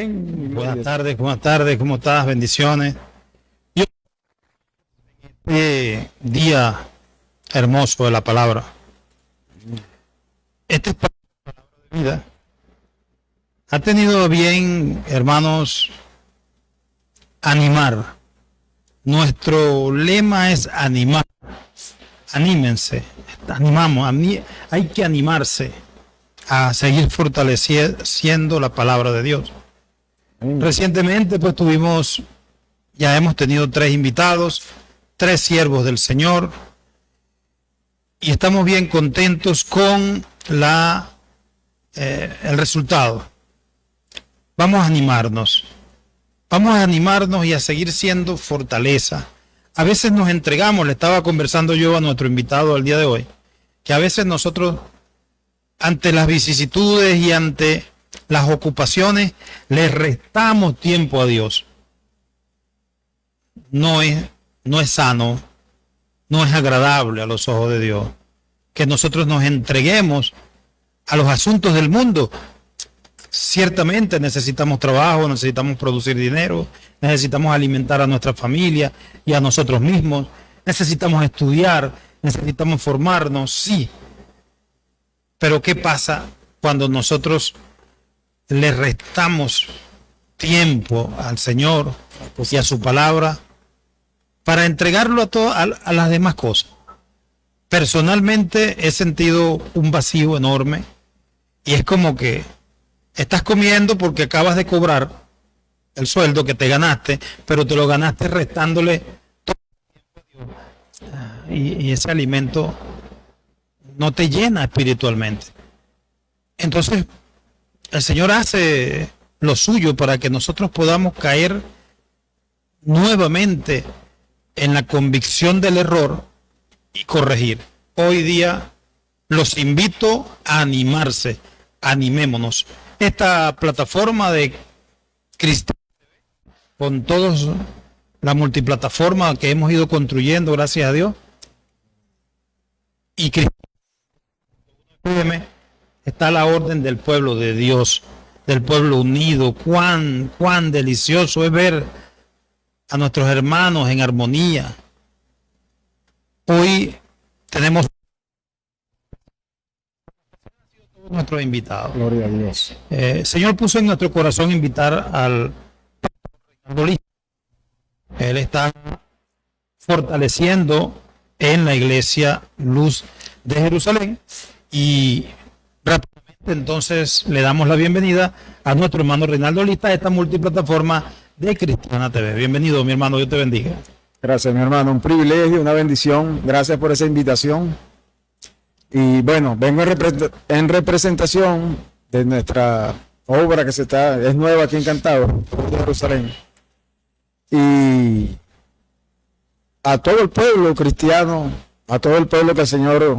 Buenas tardes, ¿cómo estás? Bendiciones. Yo, día hermoso de la palabra. Este espacio de vida ha tenido bien, hermanos, animar. Nuestro lema es animar. Anímense, animamos, hay que animarse a seguir fortaleciendo la palabra de Dios. Recientemente pues ya hemos tenido 3 invitados, 3 siervos del Señor, y estamos bien contentos con el resultado. Vamos a animarnos y a seguir siendo fortaleza. A veces nos entregamos, le estaba conversando yo a nuestro invitado el día de hoy, que a veces nosotros, ante las vicisitudes y ante las ocupaciones, le restamos tiempo a Dios. No es sano, no es agradable a los ojos de Dios que nosotros nos entreguemos a los asuntos del mundo. Ciertamente necesitamos trabajo, necesitamos producir dinero, necesitamos alimentar a nuestra familia y a nosotros mismos, necesitamos estudiar, necesitamos formarnos, sí. Pero ¿qué pasa cuando nosotros le restamos tiempo al Señor y a su palabra para entregarlo a las demás cosas? Personalmente he sentido un vacío enorme y es como que estás comiendo porque acabas de cobrar el sueldo que te ganaste, pero te lo ganaste restándole todo el tiempo a Dios. Y ese alimento no te llena espiritualmente. Entonces, el Señor hace lo suyo para que nosotros podamos caer nuevamente en la convicción del error y corregir. Hoy día los invito a animarse, animémonos. Esta plataforma de Cristiano, con todos la multiplataforma que hemos ido construyendo, gracias a Dios, y Cristiano está a la orden del pueblo de Dios, del pueblo unido. Cuán delicioso es ver a nuestros hermanos en armonía. Hoy tenemos nuestros invitados. Gloria a Dios. Señor puso en nuestro corazón invitar al Reinaldo Lista. Él está fortaleciendo en la iglesia Luz de Jerusalén y rápidamente entonces le damos la bienvenida a nuestro hermano Reinaldo Lista a esta multiplataforma de Cristiana TV. Bienvenido, mi hermano, Dios te bendiga. Gracias, mi hermano, un privilegio, una bendición. Gracias por esa invitación. Y bueno, vengo en representación de nuestra obra que es nueva aquí en Cantabria, de Jerusalén. Y a todo el pueblo cristiano, a todo el pueblo que el Señor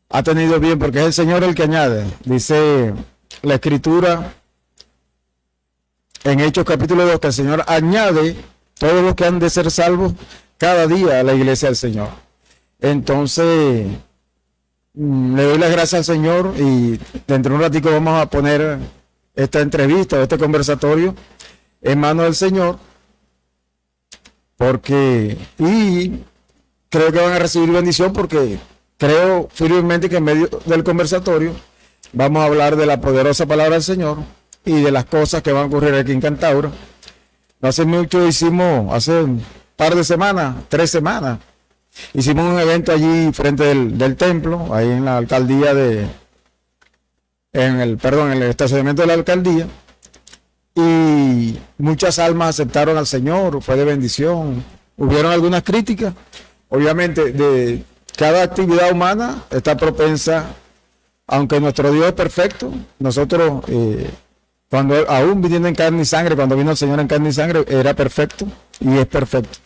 ha tenido bien, porque es el Señor el que añade. Dice la Escritura en Hechos capítulo 2 que el Señor añade todos los que han de ser salvos cada día a la iglesia del Señor. Entonces, le doy las gracias al Señor y dentro de un ratico vamos a poner esta entrevista, este conversatorio en manos del Señor, y creo que van a recibir bendición porque creo firmemente que en medio del conversatorio vamos a hablar de la poderosa palabra del Señor y de las cosas que van a ocurrir aquí en Cantabria. No hace mucho hace un par de semanas, 3 semanas, hicimos un evento allí frente del templo, ahí en la alcaldía en el estacionamiento de la alcaldía, y muchas almas aceptaron al Señor, fue de bendición. Hubieron algunas críticas, obviamente de cada actividad humana está propensa, aunque nuestro Dios es perfecto, nosotros cuando aún viniendo en carne y sangre, cuando vino el Señor en carne y sangre, era perfecto y es perfecto.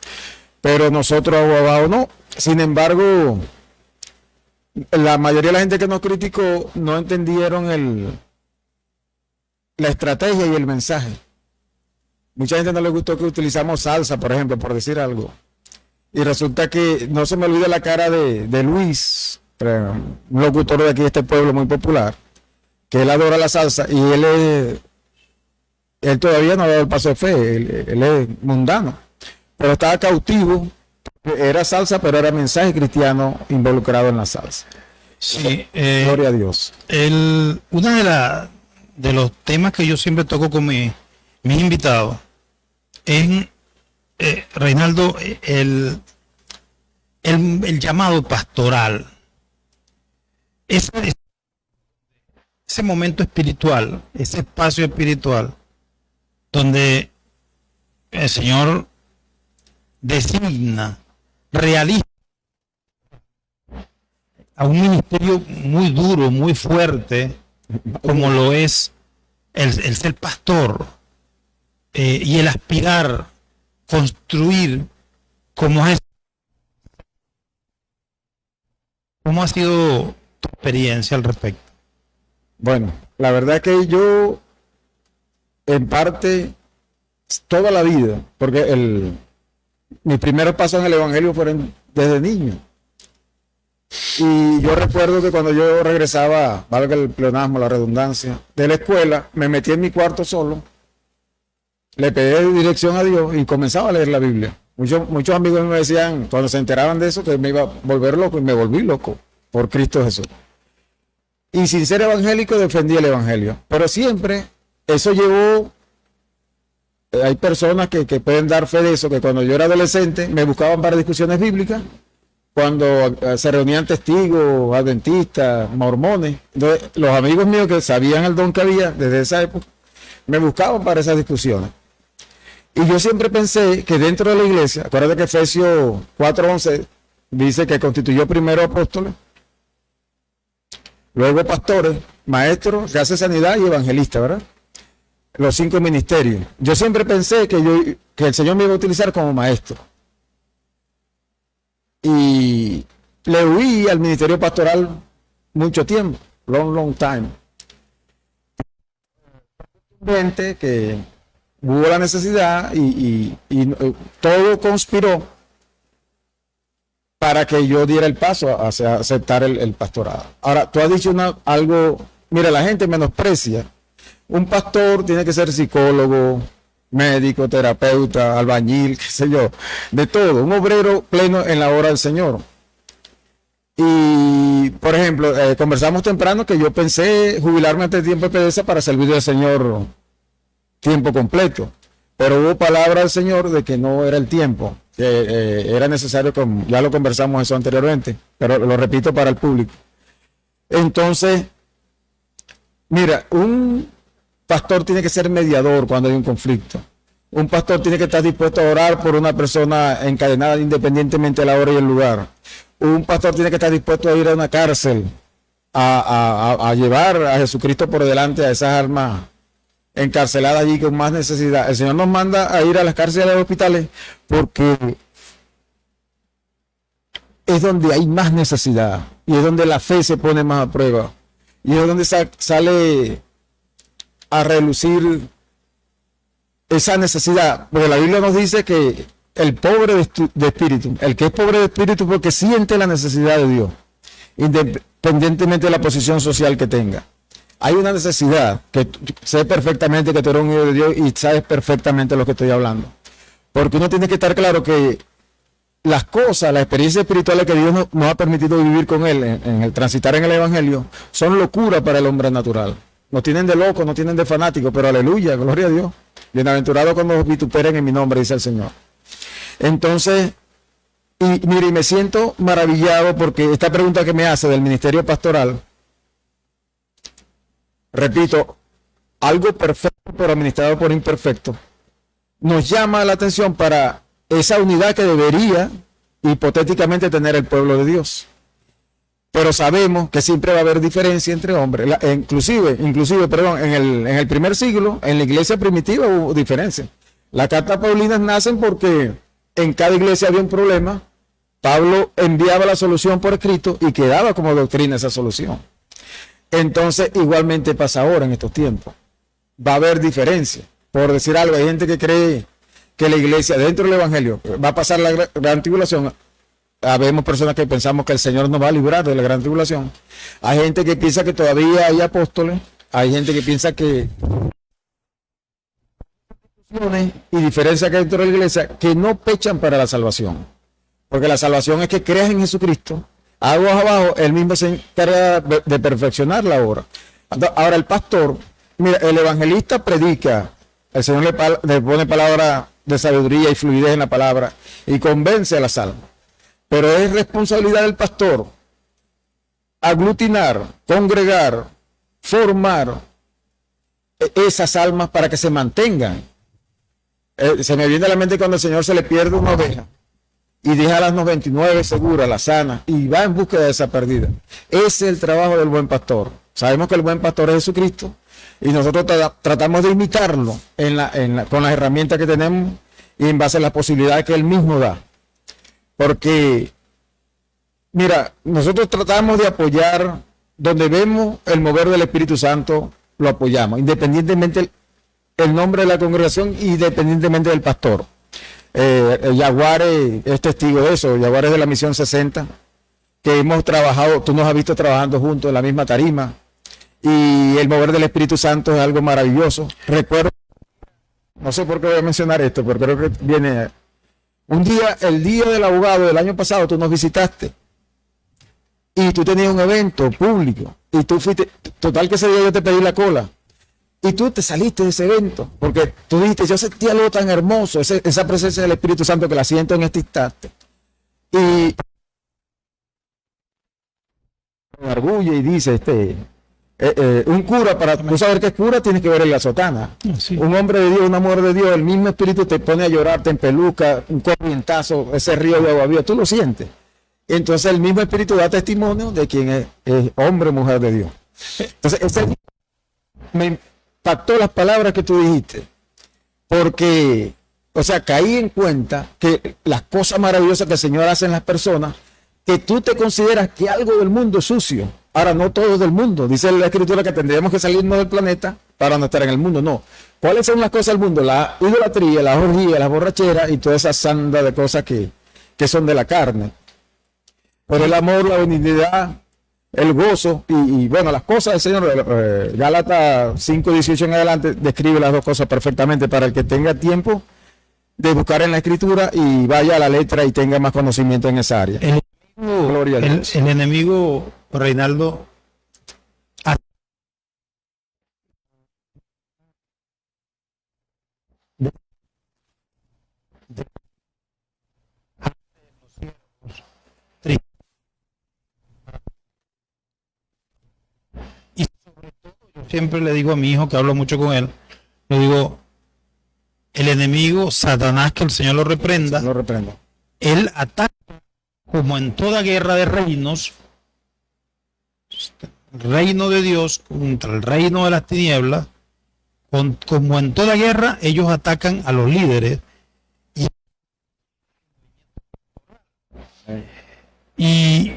Pero nosotros abajo no. Sin embargo, la mayoría de la gente que nos criticó no entendieron la estrategia y el mensaje. Mucha gente no le gustó que utilizamos salsa, por ejemplo, por decir algo. Y resulta que no se me olvida la cara de Luis, un locutor de aquí de este pueblo muy popular, que él adora la salsa y él él todavía no ha dado el paso de fe, él es mundano, pero estaba cautivo, era salsa, pero era mensaje cristiano involucrado en la salsa. Sí, Gloria a Dios. uno de los temas que yo siempre toco con mis invitados es, Reinaldo, el llamado pastoral. Ese momento espiritual, ese espacio espiritual, donde el Señor designa, realiza a un ministerio muy duro, muy fuerte, como lo es el ser pastor, y el aspirar, construir, ¿cómo ha sido tu experiencia al respecto? Bueno, la verdad que yo, en parte, toda la vida, porque mis primeros pasos en el Evangelio fueron desde niño. Y yo recuerdo que cuando yo regresaba, valga el pleonasmo, la redundancia, de la escuela, me metí en mi cuarto solo, le pedí dirección a Dios y comenzaba a leer la Biblia. Muchos amigos me decían, cuando se enteraban de eso, que me iba a volver loco, y me volví loco por Cristo Jesús. Y sin ser evangélico, defendí el Evangelio. Pero siempre eso llevó, hay personas que pueden dar fe de eso, que cuando yo era adolescente me buscaban para discusiones bíblicas, cuando se reunían testigos, adventistas, mormones. Entonces, los amigos míos que sabían el don que había desde esa época, me buscaban para esas discusiones. Y yo siempre pensé que dentro de la iglesia, acuérdate que Efesios 4:11 dice que constituyó primero apóstoles, luego pastores, maestros, que hace sanidad y evangelistas, ¿verdad? Los 5 ministerios. Yo siempre pensé que el Señor me iba a utilizar como maestro. Y le huí al ministerio pastoral mucho tiempo, long time. Que hubo la necesidad y todo conspiró para que yo diera el paso hacia aceptar el pastorado. Ahora, tú has dicho algo, mira, la gente menosprecia. Un pastor tiene que ser psicólogo, médico, terapeuta, albañil, qué sé yo, de todo, un obrero pleno en la obra del Señor. Y, por ejemplo, conversamos temprano que yo pensé jubilarme antes de tiempo de PDVSA para servir al Señor tiempo completo, pero hubo palabra del Señor de que no era el tiempo, que era necesario, ya lo conversamos eso anteriormente, pero lo repito para el público. Entonces, mira, un pastor tiene que ser mediador cuando hay un conflicto. Un pastor tiene que estar dispuesto a orar por una persona encadenada independientemente de la hora y el lugar. Un pastor tiene que estar dispuesto a ir a una cárcel a llevar a Jesucristo por delante a esas almas encarceladas allí con más necesidad. El Señor nos manda a ir a las cárceles de los hospitales porque es donde hay más necesidad y es donde la fe se pone más a prueba y es donde sale a relucir esa necesidad, porque la Biblia nos dice que el pobre de espíritu, el que es pobre de espíritu porque siente la necesidad de Dios, independientemente de la posición social que tenga. Hay una necesidad que sé perfectamente que tú eres un hijo de Dios y sabes perfectamente lo que estoy hablando, porque uno tiene que estar claro que las cosas, las experiencias espirituales que Dios nos ha permitido vivir con Él en el transitar en el Evangelio son locura para el hombre natural. Nos tienen de locos, nos tienen de fanáticos, pero aleluya, gloria a Dios. Bienaventurado cuando os vituperen en mi nombre, dice el Señor. Entonces, y mire, y me siento maravillado porque esta pregunta que me hace del ministerio pastoral, repito, algo perfecto pero administrado por imperfecto, nos llama la atención para esa unidad que debería hipotéticamente tener el pueblo de Dios. Pero sabemos que siempre va a haber diferencia entre hombres. Inclusive, en el primer siglo, en la iglesia primitiva hubo diferencia. Las cartas paulinas nacen porque en cada iglesia había un problema. Pablo enviaba la solución por escrito y quedaba como doctrina esa solución. Entonces, igualmente pasa ahora en estos tiempos. Va a haber diferencia. Por decir algo, hay gente que cree que la iglesia, dentro del evangelio, va a pasar la gran tribulación. Habemos personas que pensamos que el Señor nos va a librar de la gran tribulación. Hay gente que piensa que todavía hay apóstoles. Hay gente que piensa que y diferencias que hay dentro de la iglesia que no pechan para la salvación. Porque la salvación es que creas en Jesucristo, aguas abajo, él mismo se encarga de perfeccionar la obra. Ahora el pastor, mira, el evangelista predica, el Señor le pone palabra de sabiduría y fluidez en la palabra y convence a las almas. Pero es responsabilidad del pastor aglutinar, congregar, formar esas almas para que se mantengan. Se me viene a la mente cuando al Señor se le pierde una oveja y deja a las 99 seguras, las sanas, y va en búsqueda de esa perdida. Ese es el trabajo del buen pastor. Sabemos que el buen pastor es Jesucristo y nosotros tratamos de imitarlo con las herramientas que tenemos y en base a las posibilidades que él mismo da. Porque, mira, nosotros tratamos de apoyar donde vemos el mover del Espíritu Santo, lo apoyamos, independientemente el nombre de la congregación, independientemente del pastor. Yaguares es testigo de eso. Yaguares de la Misión 60, que hemos trabajado, tú nos has visto trabajando juntos en la misma tarima, y el mover del Espíritu Santo es algo maravilloso. Recuerdo, no sé por qué voy a mencionar esto, pero creo que viene un día, el día del abogado del año pasado, tú nos visitaste y tú tenías un evento público y tú fuiste, total que ese día yo te pedí la cola. Y tú te saliste de ese evento, porque tú dijiste, yo sentí algo tan hermoso, esa presencia del Espíritu Santo que la siento en este instante. Y me orgullo y dice, un cura, para tú saber que es cura, tienes que ver en la sotana. Sí. Un hombre de Dios, una mujer de Dios, el mismo Espíritu te pone a llorar, te empeluca, un corrientazo, ese río de agua viva, tú lo sientes. Entonces el mismo Espíritu da testimonio de quien es hombre, mujer de Dios. Entonces, me impactó las palabras que tú dijiste, porque, o sea, caí en cuenta que las cosas maravillosas que el Señor hace en las personas, que tú te consideras que algo del mundo es sucio. Ahora, no todo es del mundo. Dice la Escritura que tendríamos que salirnos del planeta para no estar en el mundo. No. ¿Cuáles son las cosas del mundo? La idolatría, la orgía, la borrachera y toda esa sanda de cosas que son de la carne. Pero el amor, la benignidad, el gozo y bueno, las cosas del Señor, Gálatas 5:18 en adelante describe las dos cosas perfectamente para el que tenga tiempo de buscar en la Escritura y vaya a la letra y tenga más conocimiento en esa área. El enemigo, Reinaldo, y sobre todo yo siempre le digo a mi hijo, que hablo mucho con él, le digo, el enemigo, Satanás, que el Señor lo reprenda, él ataca como en toda guerra de reinos, reino de Dios contra el reino de las tinieblas, como en toda guerra, ellos atacan a los líderes y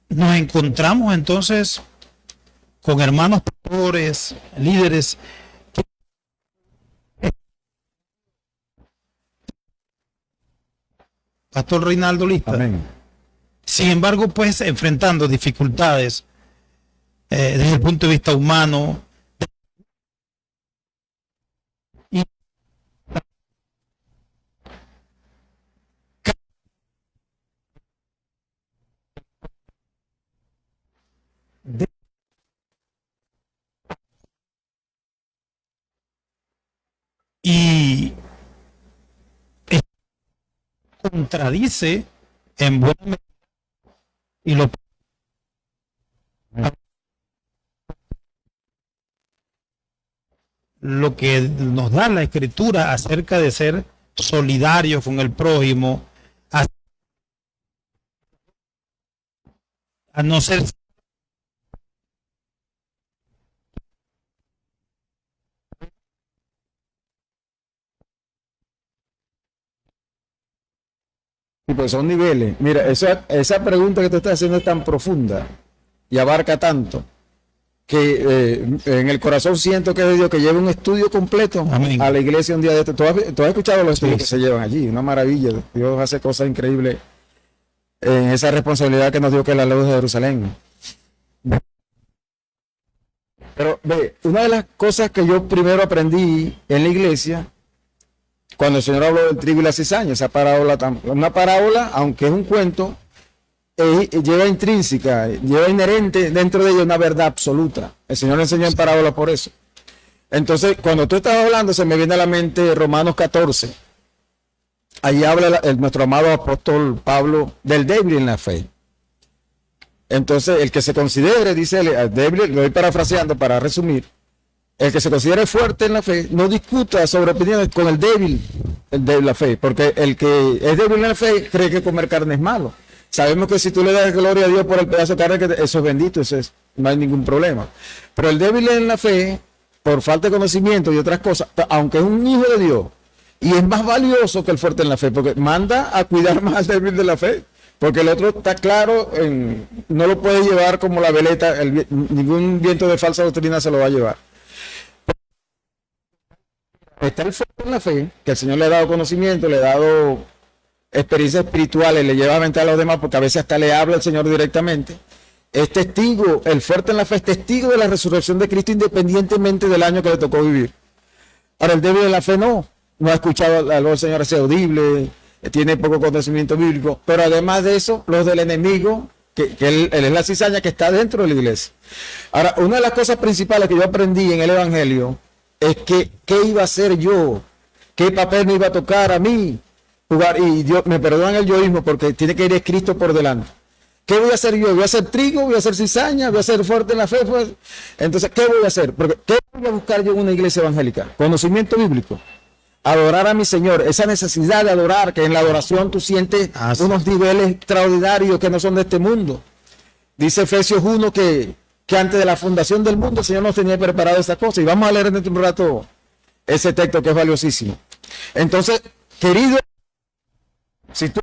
nos encontramos entonces con hermanos pastores, líderes. Pastor Reinaldo, lista. Amén. Sin embargo, pues enfrentando dificultades desde el punto de vista humano. Y contradice en buena medida y lo que nos da la Escritura acerca de ser solidarios con el prójimo, a no ser y pues son niveles. Mira, esa pregunta que tú estás haciendo es tan profunda y abarca tanto que en el corazón siento que es de Dios que lleve un estudio completo. Amén. A la iglesia un día de esto. ¿Tú has escuchado los estudios que se llevan allí? Una maravilla. Dios hace cosas increíbles en esa responsabilidad que nos dio, que es la luz de Jerusalén. Pero ve, una de las cosas que yo primero aprendí en la iglesia Cuando el Señor habló del trigo y la cizaña, esa parábola, una parábola, aunque es un cuento, lleva intrínseca, lleva inherente dentro de ella una verdad absoluta. El Señor enseñó en parábola por eso. Entonces, cuando tú estás hablando, se me viene a la mente Romanos 14. Allí habla nuestro amado apóstol Pablo del débil en la fe. Entonces, el que se considere, dice el débil, lo voy parafraseando para resumir, el que se considere fuerte en la fe, no discuta sobre opiniones con el de la fe, porque el que es débil en la fe cree que comer carne es malo. Sabemos que si tú le das gloria a Dios por el pedazo de carne, que eso es bendito, no hay ningún problema. Pero el débil en la fe, por falta de conocimiento y otras cosas, aunque es un hijo de Dios, y es más valioso que el fuerte en la fe, porque manda a cuidar más al débil de la fe, porque el otro está claro, no lo puede llevar como la veleta, ningún viento de falsa doctrina se lo va a llevar. Está el fuerte en la fe, que el Señor le ha dado conocimiento, le ha dado experiencias espirituales, le lleva a aventar a los demás, porque a veces hasta le habla el Señor directamente. Es testigo, el fuerte en la fe es testigo de la resurrección de Cristo independientemente del año que le tocó vivir. Ahora el débil de la fe no ha escuchado algo del Señor, es audible, tiene poco conocimiento bíblico, pero además de eso, los del enemigo, que él es la cizaña que está dentro de la iglesia. Ahora, una de las cosas principales que yo aprendí en el Evangelio es que qué iba a hacer yo, qué papel me iba a tocar a mí jugar, y Dios, me perdonan el yoísmo porque tiene que ir Cristo por delante. ¿Qué voy a hacer yo? ¿Voy a hacer trigo? ¿Voy a hacer cizaña? ¿Voy a ser fuerte en la fe? Pues, entonces, ¿qué voy a hacer? Porque, ¿qué voy a buscar yo en una iglesia evangélica? Conocimiento bíblico. Adorar a mi Señor. Esa necesidad de adorar, que en la adoración tú sientes unos niveles extraordinarios que no son de este mundo. Dice Efesios 1 que antes de la fundación del mundo el Señor nos tenía preparado esta cosa. Y vamos a leer en un rato ese texto que es valiosísimo. Entonces, querido, si tú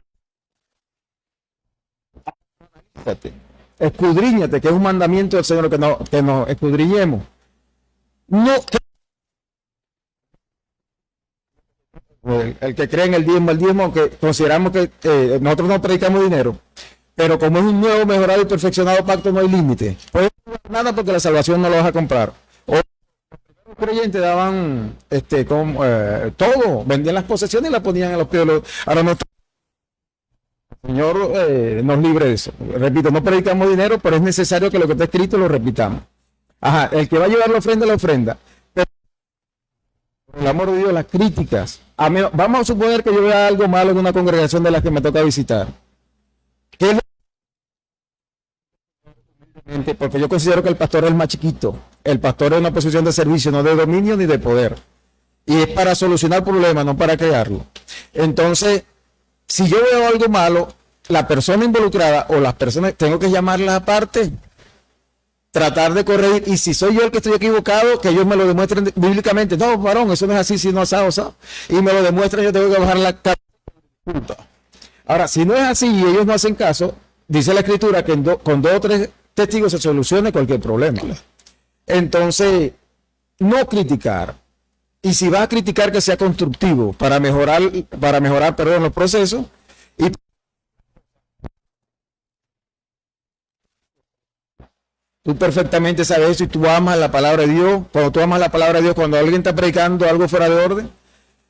escudriñate, que es un mandamiento del Señor que nos escudriñemos. No, el que cree en el diezmo, aunque consideramos que nosotros no predicamos dinero, pero como es un nuevo, mejorado y perfeccionado pacto, no hay límite. Puedes no dar nada porque la salvación no lo vas a comprar. O los creyentes daban todo, vendían las posesiones y las ponían a los pies. Ahora no. Señor nos libre de eso. Repito, no predicamos dinero, pero es necesario que lo que está escrito lo repitamos. Ajá, el que va a llevar la ofrenda. Pero, por el amor de Dios, las críticas. Vamos a suponer que yo vea algo malo en una congregación de las que me toca visitar. ¿Qué es lo... Porque yo considero que el pastor es el más chiquito. El pastor es una posición de servicio, no de dominio ni de poder. Y es para solucionar problemas, no para crearlo. Entonces, si yo veo algo malo, la persona involucrada o las personas, tengo que llamarlas aparte, tratar de corregir, y si soy yo el que estoy equivocado, que ellos me lo demuestren bíblicamente. No, varón, eso no es así, sino asado, y me lo demuestran, yo tengo que bajar la punta. Ahora, si no es así y ellos no hacen caso, dice la Escritura que con 2 o 3 testigos se solucione cualquier problema. Entonces, no criticar. Y si vas a criticar, que sea constructivo para mejorar, los procesos. Y tú perfectamente sabes eso y tú amas la palabra de Dios. Cuando tú amas la palabra de Dios, cuando alguien está predicando algo fuera de orden,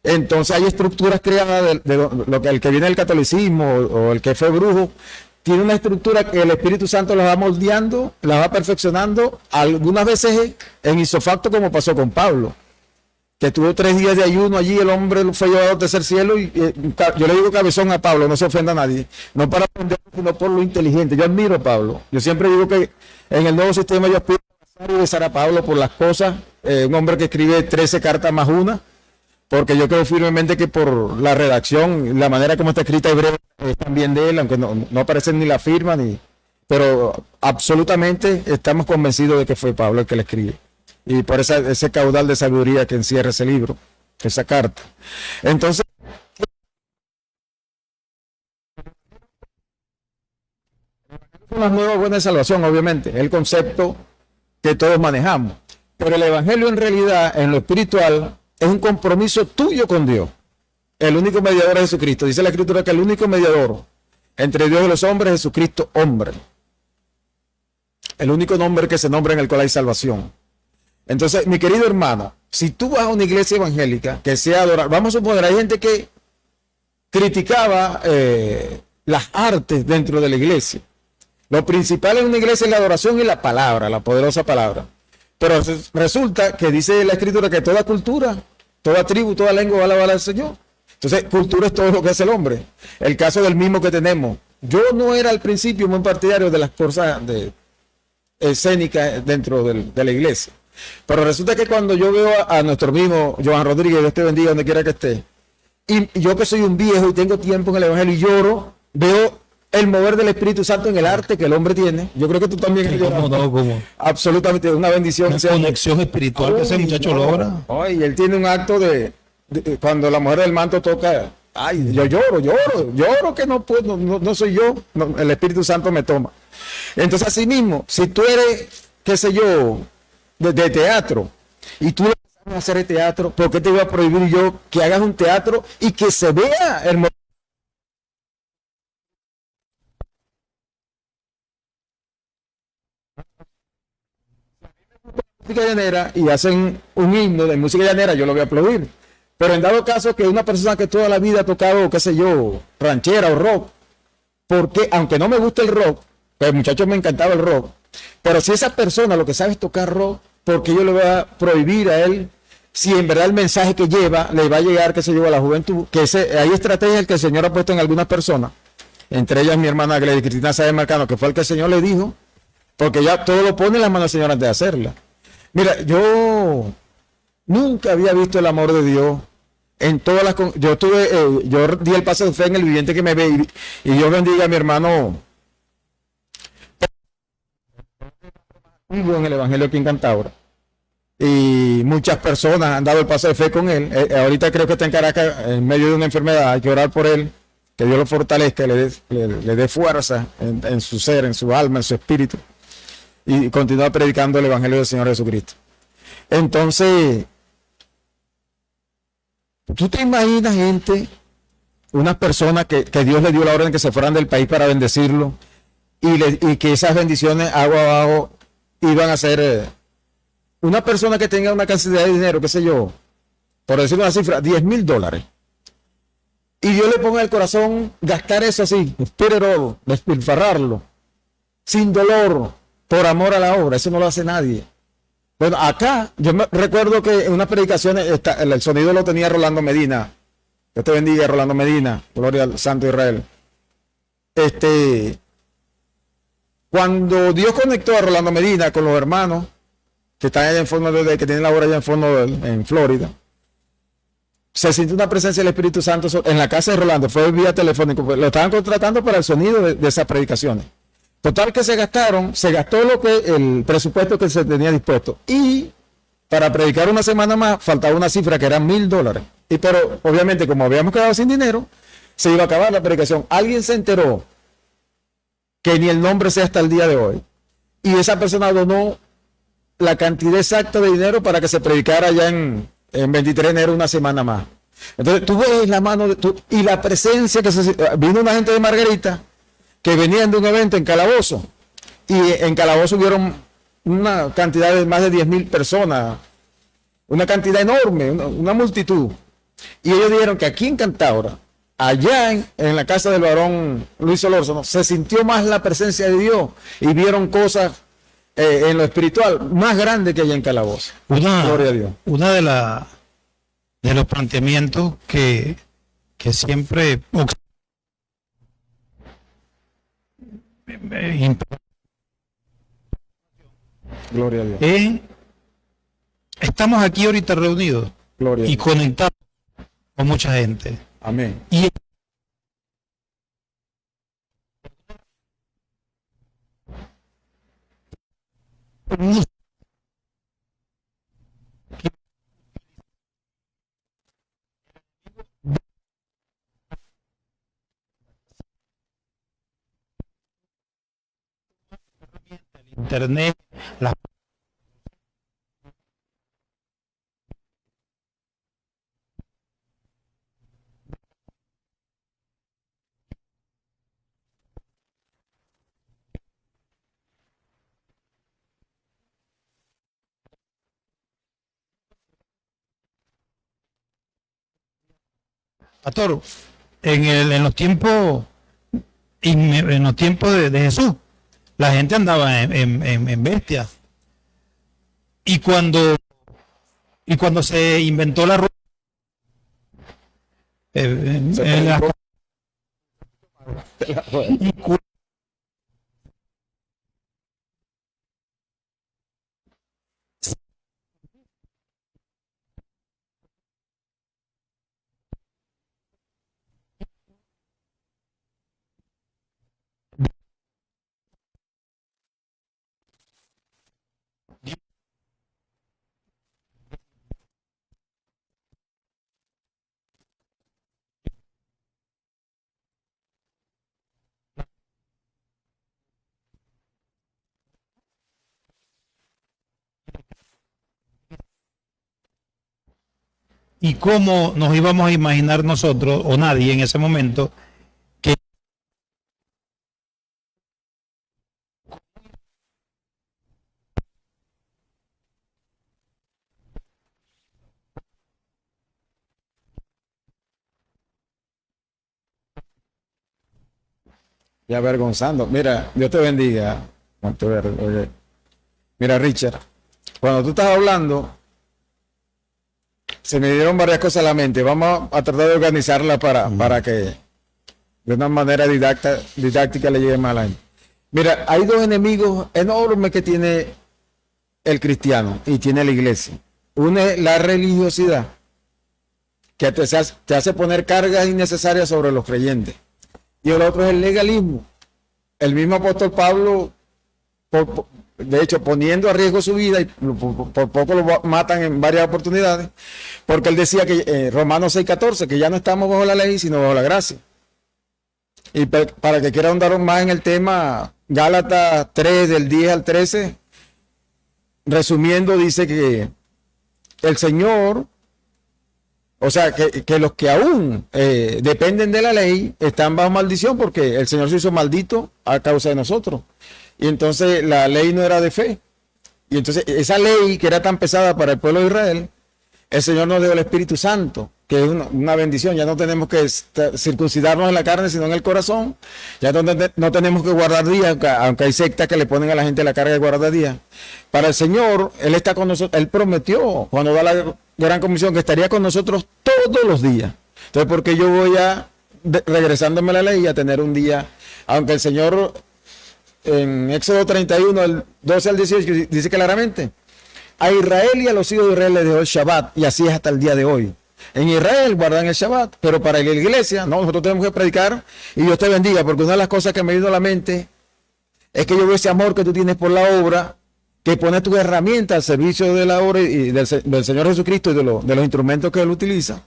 entonces hay estructuras creadas de lo que el que viene del catolicismo o el que fue brujo, tiene una estructura que el Espíritu Santo la va moldeando, la va perfeccionando, algunas veces en isofacto, como pasó con Pablo, que tuvo 3 días de ayuno allí, el hombre fue llevado al tercer cielo, y yo le digo cabezón a Pablo, no se ofenda a nadie, no para aprender, sino por lo inteligente. Yo admiro a Pablo, yo siempre digo que en el nuevo sistema yo aspiro a besar a Pablo por las cosas, un hombre que escribe 13 cartas más una, porque yo creo firmemente que por la redacción, la manera como está escrita hebreo, es también de él, aunque no aparece ni la firma, pero absolutamente estamos convencidos de que fue Pablo el que le escribe. Y por ese caudal de sabiduría que encierra ese libro, esa carta. Entonces, son las nuevas buenas de salvación, obviamente, es el concepto que todos manejamos. Pero el Evangelio en realidad, en lo espiritual, es un compromiso tuyo con Dios. El único mediador es Jesucristo. Dice la Escritura que el único mediador entre Dios y los hombres es Jesucristo, hombre. El único nombre que se nombra en el cual hay salvación. Entonces, mi querido hermano, Si tú vas a una iglesia evangélica que sea adorar, vamos a suponer, hay gente que criticaba las artes dentro de la iglesia. Lo principal en una iglesia es la adoración y la palabra, la poderosa palabra. Pero resulta que dice la escritura que toda cultura, toda tribu, toda lengua va a alabar al Señor. Entonces, cultura es todo lo que hace el hombre. El caso del mismo que tenemos. Yo no era al principio muy partidario de las cosas escénicas dentro de la iglesia. Pero resulta que cuando yo veo a nuestro mismo Joan Rodríguez, Dios te bendiga donde quiera que esté, y yo que soy un viejo y tengo tiempo en el Evangelio y lloro, veo el mover del Espíritu Santo en el arte que el hombre tiene. Yo creo que tú también Sí, cómo no, cómo. absolutamente una bendición. Una conexión espiritual que ese muchacho logra. Ay, él tiene un acto cuando la mujer del manto toca. Ay, yo lloro que no puedo, no soy yo, no, el Espíritu Santo me toma. Entonces, así mismo, si tú eres, qué sé yo, de teatro, y tú vas a hacer el teatro, ¿por qué te voy a prohibir yo que hagas un teatro y que se vea el música llanera y hacen un himno de música llanera? Yo lo voy a aplaudir. Pero en dado caso que una persona que toda la vida ha tocado, qué sé yo, ranchera o rock, porque aunque no me gusta el rock, pues muchachos me encantaba el rock, pero si esa persona lo que sabe es tocar rock, porque yo le voy a prohibir a él, si en verdad el mensaje que lleva le va a llegar, qué sé yo, a la juventud, que hay estrategias que el Señor ha puesto en algunas personas, entre ellas mi hermana Gladys Cristina Sáenz Marcano, que fue el que el Señor le dijo, porque ya todo lo pone en las manos del Señor antes de hacerla. Mira, yo nunca había visto el amor de Dios en todas las... yo di el paso de fe en el viviente que me ve y Dios bendiga a mi hermano en el Evangelio aquí en Cantabria. Y muchas personas han dado el paso de fe con él. Ahorita creo que está en Caracas en medio de una enfermedad. Hay que orar por él, que Dios lo fortalezca, le dé fuerza en su ser, en su alma, en su espíritu. Y continúa predicando el Evangelio del Señor Jesucristo. Entonces, ¿tú te imaginas, gente, unas personas que Dios le dio la orden que se fueran del país para bendecirlo y que esas bendiciones agua abajo iban a ser una persona que tenga una cantidad de dinero, qué sé yo, por decir una cifra, $10,000, y Dios le ponga en el corazón gastar eso así, despilfarrarlo, sin dolor, por amor a la obra? Eso no lo hace nadie. Bueno, acá, yo me recuerdo que en unas predicaciones el sonido lo tenía Rolando Medina. Dios te bendiga, Rolando Medina, gloria al Santo Israel. Cuando Dios conectó a Rolando Medina con los hermanos que están allá en fondo, que tienen la obra allá en fondo en Florida, se sintió una presencia del Espíritu Santo en la casa de Rolando, fue vía telefónica, pues, lo estaban contratando para el sonido de esas predicaciones. Total que se gastó el presupuesto que se tenía dispuesto. Y para predicar una semana más, faltaba una cifra que eran $1,000. Pero obviamente, como habíamos quedado sin dinero, se iba a acabar la predicación. Alguien se enteró que ni el nombre sea hasta el día de hoy. Y esa persona donó la cantidad exacta de dinero para que se predicara ya en 23 de enero una semana más. Entonces tú ves la mano y la presencia vino una gente de Margarita que venían de un evento en Calabozo, y en Calabozo hubieron una cantidad de más de 10,000 personas, una cantidad enorme, una multitud, y ellos dijeron que aquí en Cantabria, allá en la casa del varón Luis Solórzano, se sintió más la presencia de Dios y vieron cosas en lo espiritual más grandes que allá en Calabozo. Gloria a Dios. Una de los planteamientos que siempre Gloria a Dios. Estamos aquí ahorita reunidos y conectados con mucha gente. Amén. Y internet, las Pastor, en los tiempos, en los tiempos de Jesús, la gente andaba en bestia. Y cuando, y cuando se inventó la rueda, y cómo nos íbamos a imaginar nosotros, o nadie en ese momento, que Y avergonzando. Mira, Dios te bendiga. Oye. Mira, Richard, cuando tú estás hablando, se me dieron varias cosas a la mente. Vamos a tratar de organizarla para que de una manera didáctica le llegue más a la gente. Mira, hay dos enemigos enormes que tiene el cristiano y tiene la iglesia. Uno es la religiosidad, que te hace poner cargas innecesarias sobre los creyentes. Y el otro es el legalismo. El mismo apóstol Pablo, de hecho, poniendo a riesgo su vida, y por poco lo matan en varias oportunidades, porque él decía que Romanos 6:14, que ya no estamos bajo la ley, sino bajo la gracia. Y para que quiera ahondar más en el tema, Gálatas 3, del 10 al 13, resumiendo, dice que el Señor, o sea, que los que aún dependen de la ley están bajo maldición porque el Señor se hizo maldito a causa de nosotros. Y entonces la ley no era de fe. Y entonces esa ley que era tan pesada para el pueblo de Israel, el Señor nos dio el Espíritu Santo, que es una bendición. Ya no tenemos que circuncidarnos en la carne, sino en el corazón. Ya no tenemos que guardar días, aunque hay sectas que le ponen a la gente la carga de guardar días. Para el Señor, Él está con nosotros. Él prometió, cuando da la gran comisión, que estaría con nosotros todos los días. Entonces, ¿por qué yo voy regresándome a la ley, a tener un día? Aunque el Señor, en Éxodo 31, el 12 al 18, dice claramente: a Israel y a los hijos de Israel les dejó el Shabbat, y así es hasta el día de hoy. En Israel guardan el Shabbat, pero para la iglesia, no, nosotros tenemos que predicar, y Dios te bendiga, porque una de las cosas que me vino a la mente es que yo veo ese amor que tú tienes por la obra, que pones tus herramientas al servicio de la obra y del Señor Jesucristo y de los instrumentos que Él utiliza,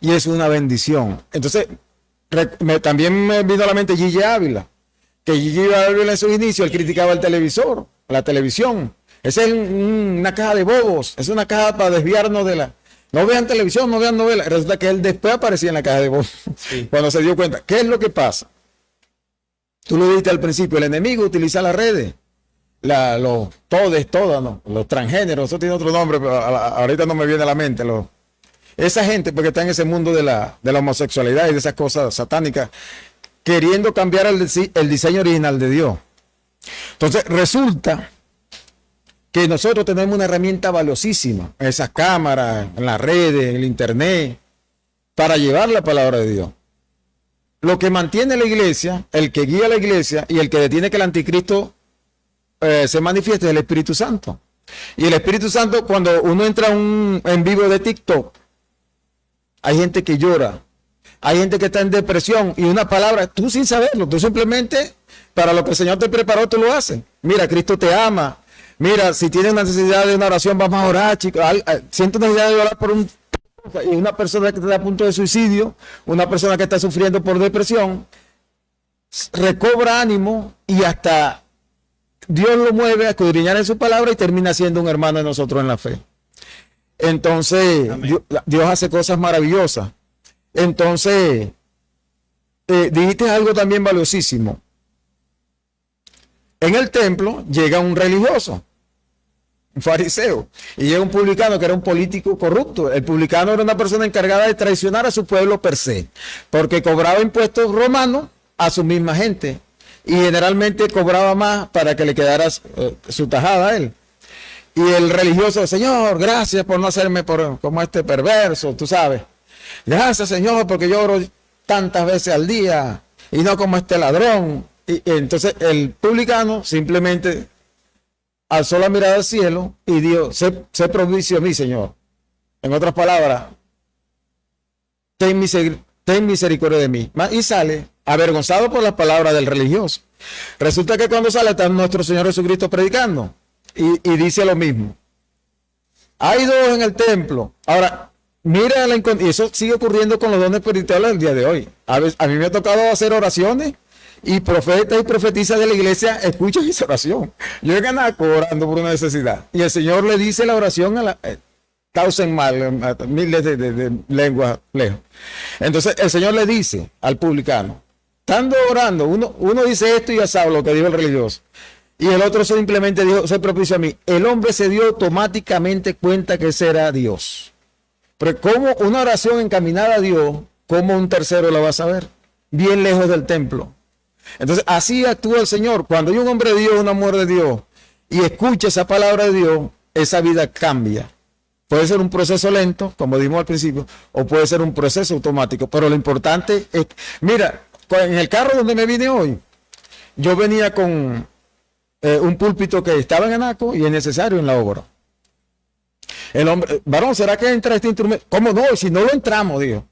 y es una bendición. Entonces, también me vino a la mente Gigi Ávila, que Gigi Ávila en sus inicios, él criticaba el televisor, la televisión. Esa es una caja de bobos, es una caja para desviarnos de la... No vean televisión, no vean novelas. Resulta que él después aparecía en la caja de bobos, sí. Cuando se dio cuenta. ¿Qué es lo que pasa? Tú lo dijiste al principio, el enemigo utiliza las redes, los los transgéneros, eso tiene otro nombre, pero ahorita no me viene a la mente. Esa gente, porque está en ese mundo de la homosexualidad y de esas cosas satánicas, queriendo cambiar el diseño original de Dios. Entonces resulta que nosotros tenemos una herramienta valiosísima, en esas cámaras, en las redes, en el internet, para llevar la palabra de Dios. Lo que mantiene la iglesia, el que guía a la iglesia y el que detiene que el anticristo se manifieste es el Espíritu Santo. Y el Espíritu Santo, cuando uno entra en vivo de TikTok, hay gente que llora, hay gente que está en depresión, y una palabra, tú sin saberlo, tú simplemente, para lo que el Señor te preparó, tú lo haces. Mira, Cristo te ama. Mira, si tienes necesidad de una oración, vamos a orar, chicos. Siento necesidad de orar por una persona que está a punto de suicidio, una persona que está sufriendo por depresión, recobra ánimo y hasta Dios lo mueve a escudriñar en su palabra y termina siendo un hermano de nosotros en la fe. Entonces, Dios hace cosas maravillosas. Entonces, dijiste algo también valiosísimo. En el templo llega un religioso. un fariseo, y llega un publicano que era un político corrupto. El publicano era una persona encargada de traicionar a su pueblo per se, porque cobraba impuestos romanos a su misma gente, y generalmente cobraba más para que le quedara su tajada a él. Y el religioso, Señor, gracias por no hacerme como este perverso, tú sabes. Gracias, Señor, porque yo oro tantas veces al día y no como este ladrón. Y entonces el publicano simplemente alzó la mirada al cielo y dijo, sé propicio a mí, Señor. En otras palabras, ten misericordia de mí. Y sale avergonzado por las palabras del religioso. Resulta que cuando sale está nuestro Señor Jesucristo predicando y dice lo mismo. Hay dos en el templo. Ahora, mira, y eso sigue ocurriendo con los dones espirituales del día de hoy. A mí me ha tocado hacer oraciones y profetas y profetizas de la iglesia escuchan esa oración. Yo he ganado orando por una necesidad. Y el Señor le dice la oración a miles de lenguas lejos. Entonces el Señor le dice al publicano, estando orando, uno dice esto y ya sabe lo que dijo el religioso. Y el otro simplemente dijo, sé propicio a mí. El hombre se dio automáticamente cuenta que ese era Dios. Pero como una oración encaminada a Dios, ¿cómo un tercero la va a saber? Bien lejos del templo. Entonces, así actúa el Señor. Cuando hay un hombre de Dios, una mujer de Dios, y escucha esa palabra de Dios, esa vida cambia. Puede ser un proceso lento, como dijimos al principio, o puede ser un proceso automático. Pero lo importante es, mira, en el carro donde me vine hoy, yo venía con un púlpito que estaba en Anaco y es necesario en la obra. El hombre, varón, ¿será que entra este instrumento? ¿Cómo no? Si no lo entramos, dijo.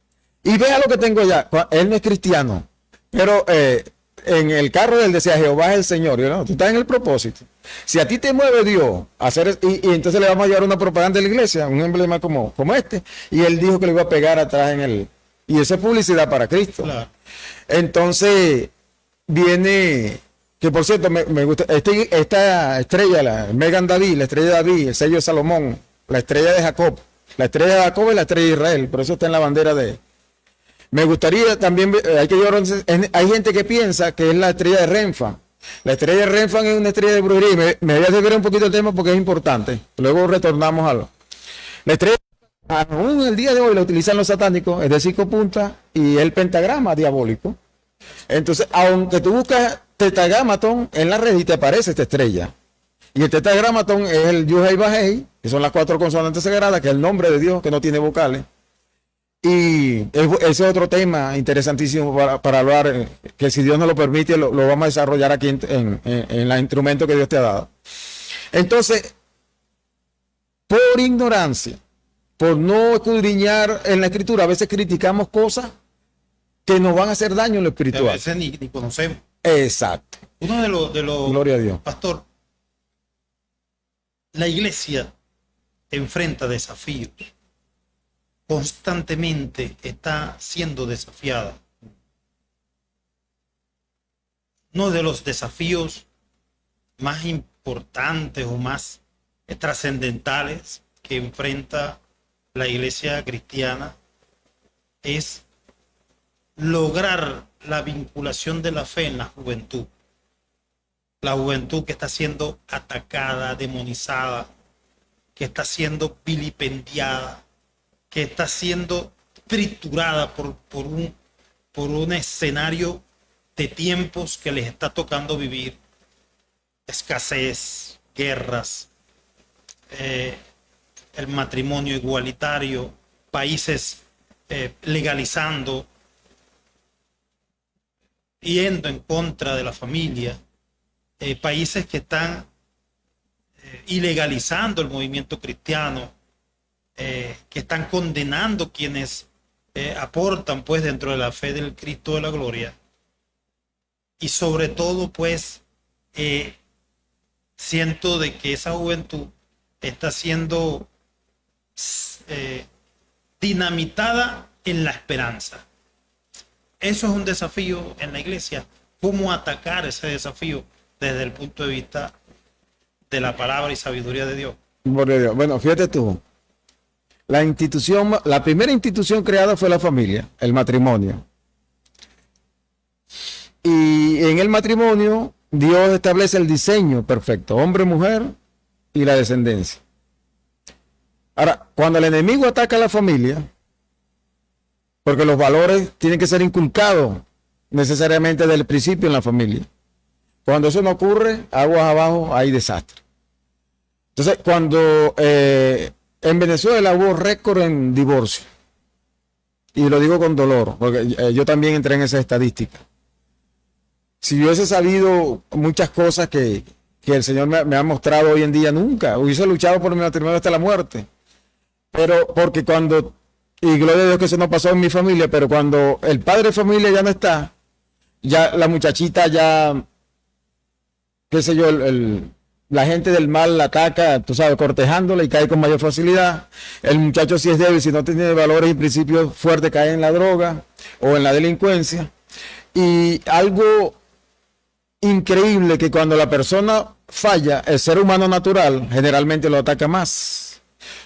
Y vea lo que tengo ya. Él no es cristiano, pero en el carro él decía, Jehová es el Señor. Yo, no, tú estás en el propósito. Si a ti te mueve Dios a hacer, y entonces le vamos a llevar una propaganda de la iglesia, un emblema como este, y él dijo que le iba a pegar atrás en el, y eso es publicidad para Cristo. Claro. Entonces, viene, que por cierto, me gusta, esta estrella, la Megan David, la estrella de David, el sello de Salomón, la estrella de Jacob, la estrella de Jacob es la estrella de Israel, por eso está en la bandera de... Me gustaría también, hay gente que piensa que es la estrella de Renfa. La estrella de Renfa es una estrella de brujería. Me voy a desviar un poquito el tema porque es importante. Luego retornamos a lo. La estrella, aún el día de hoy la utilizan los satánicos, es de 5 puntas y el pentagrama diabólico. Entonces, aunque tú buscas tetragrámaton en la red y te aparece esta estrella. Y el tetragrámaton es el Yud-Hei Vah-Hei, que son las 4 consonantes sagradas, que es el nombre de Dios, que no tiene vocales. Y ese es otro tema interesantísimo para hablar, que si Dios nos lo permite, lo vamos a desarrollar aquí en los instrumentos que Dios te ha dado. Entonces, por ignorancia, por no escudriñar en la Escritura, a veces criticamos cosas que nos van a hacer daño en lo espiritual. A veces ni conocemos. Exacto. Uno de los Gloria a Dios. Pastor, la iglesia enfrenta desafíos. Constantemente está siendo desafiada. Uno de los desafíos más importantes o más trascendentales que enfrenta la iglesia cristiana es lograr la vinculación de la fe en la juventud. La juventud que está siendo atacada, demonizada, que está siendo vilipendiada, que está siendo triturada por un escenario de tiempos que les está tocando vivir. Escasez, guerras, el matrimonio igualitario, países legalizando, yendo en contra de la familia, países que están ilegalizando el movimiento cristiano, que están condenando quienes aportan pues dentro de la fe del Cristo de la gloria. Y sobre todo pues siento de que esa juventud está siendo dinamitada en la esperanza. Eso es un desafío en la iglesia. ¿Cómo atacar ese desafío desde el punto de vista de la palabra y sabiduría de Dios? Bueno, fíjate tú. La primera institución creada fue la familia, el matrimonio. Y en el matrimonio, Dios establece el diseño perfecto, hombre, mujer, y la descendencia. Ahora, cuando el enemigo ataca a la familia, porque los valores tienen que ser inculcados necesariamente desde el principio en la familia. Cuando eso no ocurre, aguas abajo hay desastre. Entonces, cuando en Venezuela hubo récord en divorcio, y lo digo con dolor, porque yo también entré en esa estadística. Si yo hubiese sabido muchas cosas que el Señor me ha mostrado hoy en día, nunca hubiese luchado por mi matrimonio hasta la muerte. Pero porque cuando, y gloria a Dios que eso no pasó en mi familia, pero cuando el padre de familia ya no está, ya la muchachita ya, qué sé yo, la gente del mal la ataca, tú sabes, cortejándola y cae con mayor facilidad. El muchacho si es débil, si no tiene valores y principios fuertes, cae en la droga o en la delincuencia. Y algo increíble que cuando la persona falla, el ser humano natural generalmente lo ataca más.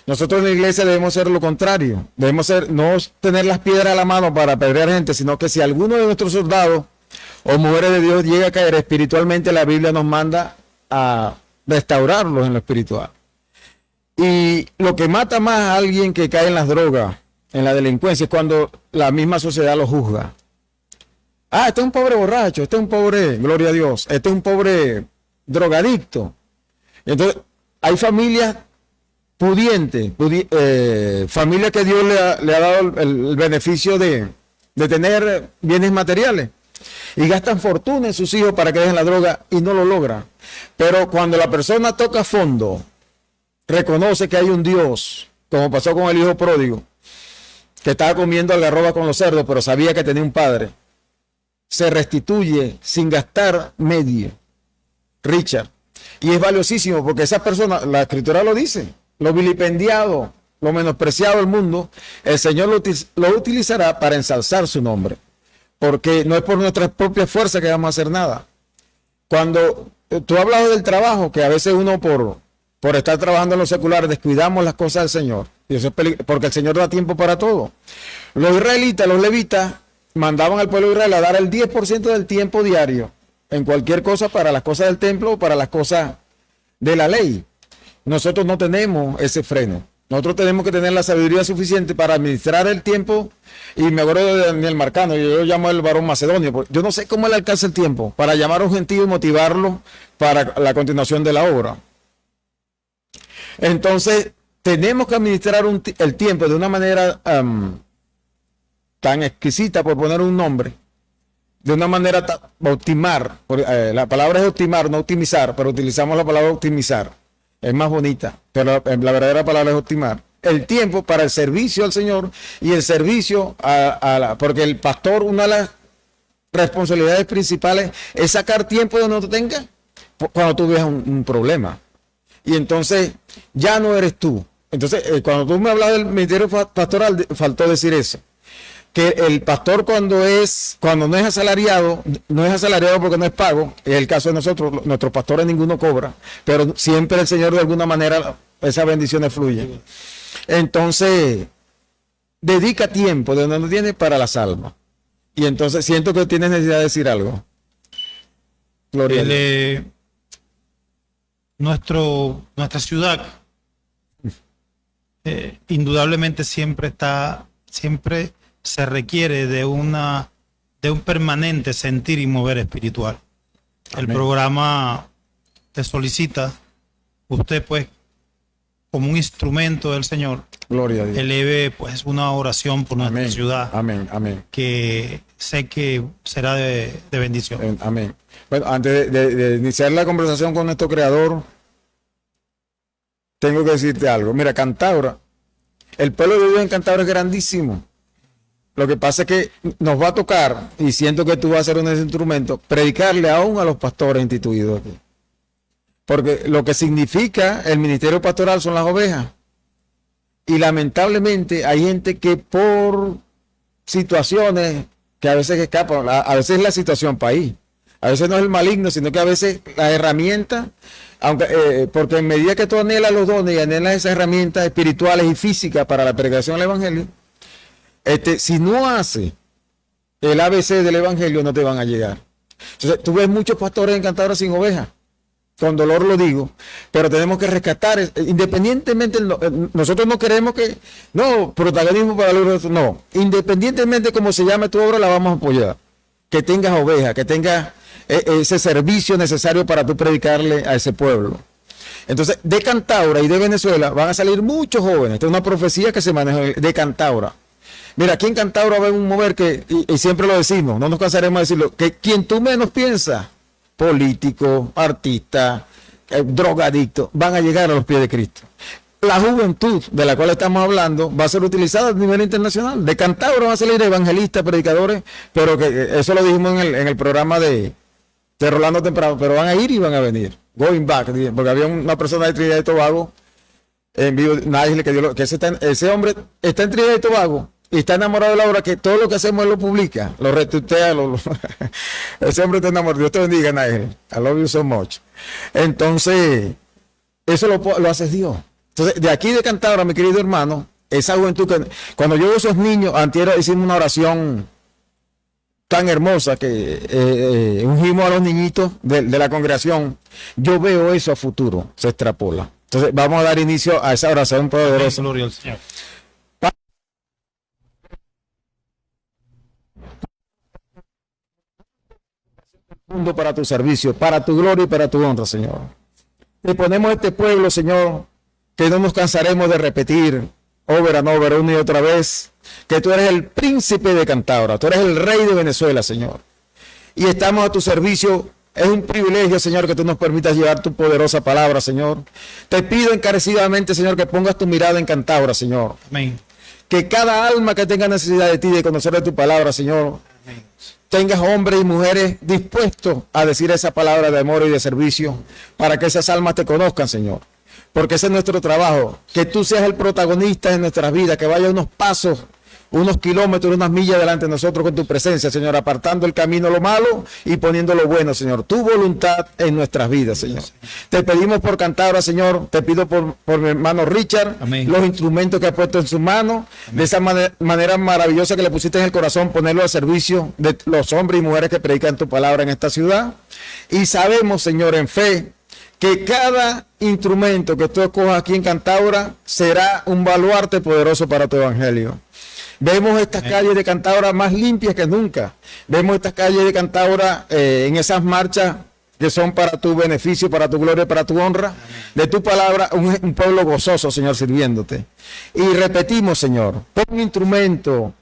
Nosotros en la iglesia debemos ser lo contrario, debemos ser, no tener las piedras a la mano para apedrear gente, sino que si alguno de nuestros soldados o mujeres de Dios llega a caer espiritualmente, la Biblia nos manda a restaurarlos en lo espiritual. Y lo que mata más a alguien que cae en las drogas, en la delincuencia, es cuando la misma sociedad lo juzga. Ah, este es un pobre borracho, este es un pobre, gloria a Dios, este es un pobre drogadicto. Entonces, hay familias pudientes, familias que Dios le ha dado el beneficio de tener bienes materiales y gastan fortuna en sus hijos para que dejen la droga y no lo logran. Pero cuando la persona toca fondo, reconoce que hay un Dios, como pasó con el hijo pródigo, que estaba comiendo algarroba con los cerdos, pero sabía que tenía un padre, se restituye sin gastar medio, Richard. Y es valiosísimo porque esa persona, la escritura lo dice, lo vilipendiado, lo menospreciado del mundo, el Señor lo utilizará para ensalzar su nombre. Porque no es por nuestra propia fuerza que vamos a hacer nada. Cuando tú hablas del trabajo, que a veces uno por estar trabajando en lo secular descuidamos las cosas del Señor, y eso es porque el Señor da tiempo para todo. Los israelitas, los levitas, mandaban al pueblo de Israel a dar el 10% del tiempo diario en cualquier cosa para las cosas del templo o para las cosas de la ley. Nosotros no tenemos ese freno. Nosotros tenemos que tener la sabiduría suficiente para administrar el tiempo. Y me acuerdo de Daniel Marcano, yo lo llamo el varón macedonio. Yo no sé cómo él alcanza el tiempo para llamar a un gentío y motivarlo para la continuación de la obra. Entonces, tenemos que administrar el tiempo de una manera tan exquisita, por poner un nombre, de una manera optimar. La palabra es optimar, no optimizar, pero utilizamos la palabra optimizar. Es más bonita, pero la verdadera palabra es optimar. El tiempo para el servicio al Señor y el servicio porque el pastor, una de las responsabilidades principales es sacar tiempo de donde no tenga cuando tú veas un problema. Y entonces ya no eres tú. Entonces, cuando tú me hablas del ministerio pastoral, faltó decir eso. Que el pastor cuando no es asalariado porque no es pago, es el caso de nosotros, nuestros pastores ninguno cobra, pero siempre el Señor de alguna manera esas bendiciones fluyen. Entonces, dedica tiempo de donde no tiene para las almas. Y entonces siento que tienes necesidad de decir algo. Gloria. Nuestra ciudad indudablemente siempre se requiere de un permanente sentir y mover espiritual. Amén. El programa te solicita, usted pues como un instrumento del Señor, gloria a Dios, eleve pues una oración por nuestra ciudad. Amén, amén. Que sé que será de bendición. Amén. Bueno, antes de iniciar la conversación con nuestro creador, tengo que decirte algo. Mira, Cantabria, el pueblo de Dios en Cantabria es grandísimo. Lo que pasa es que nos va a tocar, y siento que tú vas a ser un instrumento, predicarle aún a los pastores instituidos aquí. Porque lo que significa el ministerio pastoral son las ovejas. Y lamentablemente hay gente que por situaciones que a veces escapan, a veces es la situación país, a veces no es el maligno, sino que a veces las herramientas, porque en medida que tú anhelas los dones y anhelas esas herramientas espirituales y físicas para la predicación del evangelio, si no hace el ABC del evangelio, no te van a llegar. Entonces, tú ves muchos pastores en Cantabria sin ovejas. con dolor lo digo, pero tenemos que rescatar, independientemente, nosotros no queremos que, no, protagonismo para los, no, independientemente como se llame tu obra, la vamos a apoyar. Que tengas ovejas, que tengas ese servicio necesario para tú predicarle a ese pueblo. Entonces, de Cantaura y de Venezuela van a salir muchos jóvenes. Esta es una profecía que se maneja de Cantaura. Mira, aquí en Cantaura va a un mover que, y siempre lo decimos, no nos cansaremos de decirlo, que quien tú menos piensas, político, artista, drogadicto, van a llegar a los pies de Cristo. La juventud de la cual estamos hablando va a ser utilizada a nivel internacional. De Cantaura van a salir evangelistas, predicadores, pero que eso lo dijimos en el programa de Rolando Temprano, pero van a ir y van a venir. Going back, porque había una persona de Trinidad y Tobago en vivo, nadie que dio que ese hombre está en Trinidad y Tobago y está enamorado de la obra, que todo lo que hacemos él lo publica, lo retuitea, ese hombre está enamorado. Dios te bendiga, Nigel. I love you so much. Entonces, eso lo hace Dios. Entonces, de aquí de Cantabria, mi querido hermano, esa juventud que cuando yo veo esos niños, antier hicimos una oración tan hermosa que ungimos a los niñitos de la congregación. Yo veo eso a futuro, se extrapola. Entonces, vamos a dar inicio a esa oración poderosa. Gloria al Señor. Mundo para tu servicio, para tu gloria y para tu honra, Señor. Te ponemos este pueblo, Señor, que no nos cansaremos de repetir over and over, una y otra vez, que tú eres el príncipe de Cantabria, tú eres el rey de Venezuela, Señor. Y estamos a tu servicio. Es un privilegio, Señor, que tú nos permitas llevar tu poderosa palabra, Señor. Te pido encarecidamente, Señor, que pongas tu mirada en Cantabria, Señor. Amén. Que cada alma que tenga necesidad de ti, de conocer de tu palabra, Señor, amén, tengas hombres y mujeres dispuestos a decir esa palabra de amor y de servicio para que esas almas te conozcan, Señor. Porque ese es nuestro trabajo, que tú seas el protagonista en nuestras vidas, que vaya unos pasos, unos kilómetros, unas millas delante de nosotros con tu presencia, Señor, apartando el camino lo malo y poniendo lo bueno, Señor. Tu voluntad en nuestras vidas, Señor. Te pedimos por Cantabria, Señor, te pido por mi hermano Richard, amén, los instrumentos que ha puesto en su mano, amén, de esa manera maravillosa que le pusiste en el corazón, ponerlo al servicio de los hombres y mujeres que predican tu palabra en esta ciudad. Y sabemos, Señor, en fe, que cada instrumento que tú escojas aquí en Cantabria será un baluarte poderoso para tu evangelio. Vemos estas calles de Cantabria más limpias que nunca. Vemos estas calles de Cantabria en esas marchas que son para tu beneficio, para tu gloria, para tu honra. Amén. De tu palabra, un pueblo gozoso, Señor, sirviéndote. Y repetimos, Señor, pon un instrumento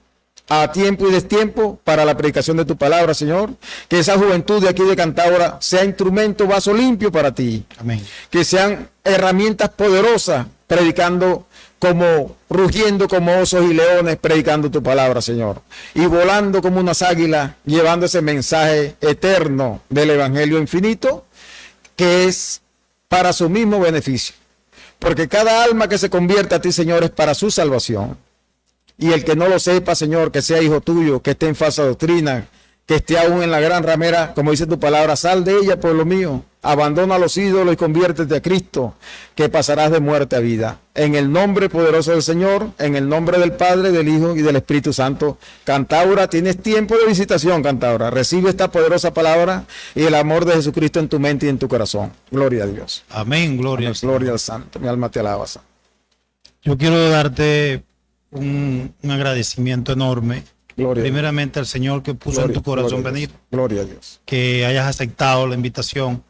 a tiempo y destiempo para la predicación de tu palabra, Señor. Que esa juventud de aquí de Cantabria sea instrumento, vaso limpio para ti. Amén. Que sean herramientas poderosas, predicando como rugiendo como osos y leones, predicando tu palabra, Señor. Y volando como unas águilas, llevando ese mensaje eterno del evangelio infinito, que es para su mismo beneficio. Porque cada alma que se convierta a ti, Señor, es para su salvación. Y el que no lo sepa, Señor, que sea hijo tuyo, que esté en falsa doctrina, que esté aún en la gran ramera, como dice tu palabra, sal de ella, pueblo mío, abandona los ídolos y conviértete a Cristo, que pasarás de muerte a vida. En el nombre poderoso del Señor, en el nombre del Padre, del Hijo y del Espíritu Santo. Cantabria, tienes tiempo de visitación, Cantabria. Recibe esta poderosa palabra y el amor de Jesucristo en tu mente y en tu corazón. Gloria a Dios. Amén, gloria al Señor. Gloria al Santo. Mi alma te alaba, Santo. Yo quiero darte un agradecimiento enorme. Gloria Primeramente al Señor que puso en tu corazón venir. Gloria a Dios. Que hayas aceptado la invitación.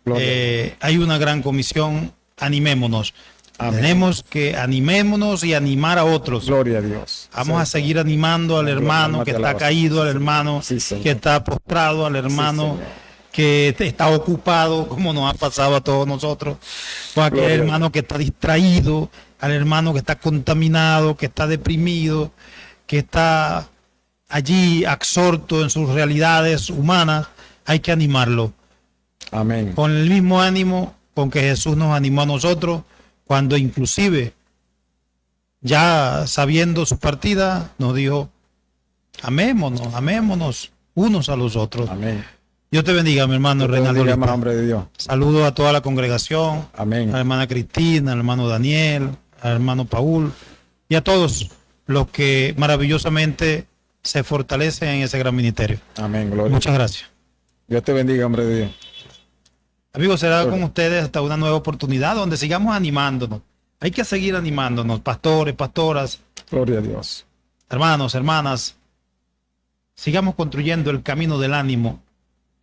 Hay una gran comisión, animémonos. Amén. Tenemos que animémonos y animar a otros. Gloria a Dios. Vamos a seguir animando al hermano que está caído, al hermano que está postrado, al hermano que está ocupado, como nos ha pasado a todos nosotros, o aquel hermano que está distraído, al hermano que está contaminado, que está deprimido, que está allí absorto en sus realidades humanas. Hay que animarlo. Amén. Con el mismo ánimo con que Jesús nos animó a nosotros, cuando inclusive, ya sabiendo su partida, nos dijo, amémonos unos a los otros. Amén. Dios te bendiga, mi hermano Reinaldo. Hombre de Dios. Saludo a toda la congregación. Amén. A la hermana Cristina, al hermano Daniel, al hermano Paul y a todos los que maravillosamente se fortalecen en ese gran ministerio. Amén, gloria. Muchas gracias. Dios te bendiga, hombre de Dios. Amigos, será con ustedes hasta una nueva oportunidad donde sigamos animándonos. Hay que seguir animándonos, pastores, pastoras. Gloria a Dios. Hermanos, hermanas, sigamos construyendo el camino del ánimo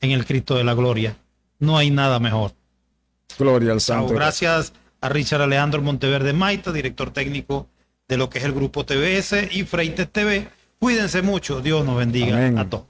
en el Cristo de la gloria. No hay nada mejor. Gloria al Chao. Santo. Gracias a Richard Alejandro Monteverde Maita, director técnico de lo que es el grupo TBS y Freites TV. Cuídense mucho. Dios nos bendiga. Amén. A todos.